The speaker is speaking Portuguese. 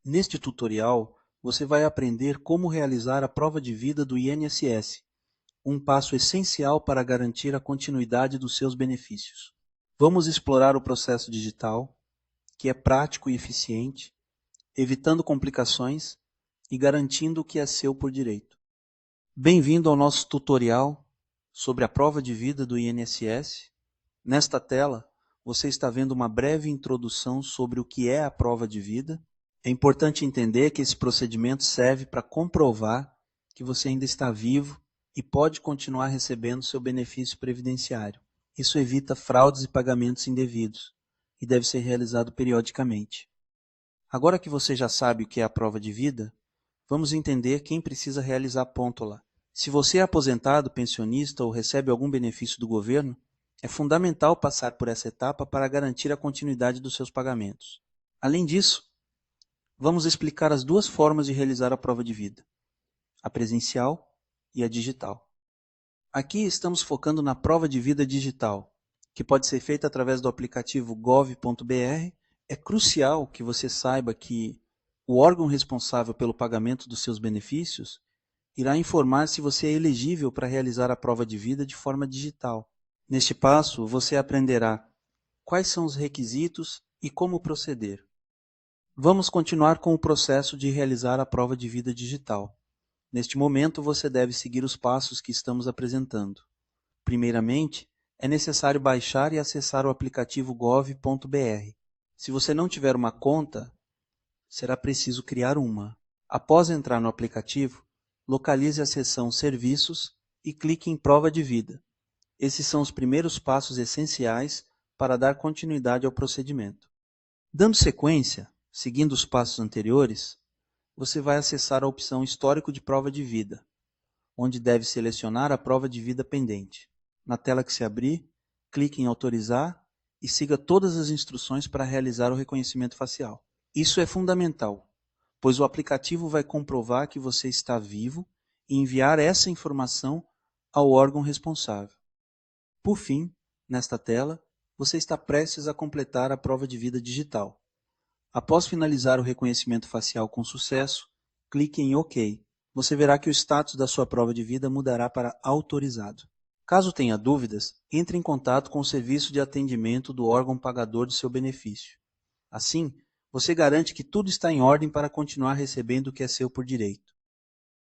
Neste tutorial, você vai aprender como realizar a prova de vida do INSS, um passo essencial para garantir a continuidade dos seus benefícios. Vamos explorar o processo digital, que é prático e eficiente, evitando complicações e garantindo o que é seu por direito. Bem-vindo ao nosso tutorial sobre a prova de vida do INSS. Nesta tela, você está vendo uma breve introdução sobre o que é a prova de vida. É importante entender que esse procedimento serve para comprovar que você ainda está vivo e pode continuar recebendo seu benefício previdenciário. Isso evita fraudes e pagamentos indevidos e deve ser realizado periodicamente. Agora que você já sabe o que é a prova de vida, vamos entender quem precisa realizar a pontola. Se você é aposentado, pensionista ou recebe algum benefício do governo, é fundamental passar por essa etapa para garantir a continuidade dos seus pagamentos. Além disso, vamos explicar as duas formas de realizar a prova de vida, a presencial e a digital. Aqui estamos focando na prova de vida digital, que pode ser feita através do aplicativo gov.br. É crucial que você saiba que o órgão responsável pelo pagamento dos seus benefícios irá informar se você é elegível para realizar a prova de vida de forma digital. Neste passo, você aprenderá quais são os requisitos e como proceder. Vamos continuar com o processo de realizar a prova de vida digital. Neste momento, você deve seguir os passos que estamos apresentando. Primeiramente, é necessário baixar e acessar o aplicativo gov.br. Se você não tiver uma conta, será preciso criar uma. Após entrar no aplicativo, localize a seção Serviços e clique em Prova de Vida. Esses são os primeiros passos essenciais para dar continuidade ao procedimento. Dando sequência, seguindo os passos anteriores, você vai acessar a opção Histórico de Prova de Vida, onde deve selecionar a prova de vida pendente. Na tela que se abrir, clique em Autorizar e siga todas as instruções para realizar o reconhecimento facial. Isso é fundamental, pois o aplicativo vai comprovar que você está vivo e enviar essa informação ao órgão responsável. Por fim, nesta tela, você está prestes a completar a prova de vida digital. Após finalizar o reconhecimento facial com sucesso, clique em OK. Você verá que o status da sua prova de vida mudará para autorizado. Caso tenha dúvidas, entre em contato com o serviço de atendimento do órgão pagador de seu benefício. Assim, você garante que tudo está em ordem para continuar recebendo o que é seu por direito.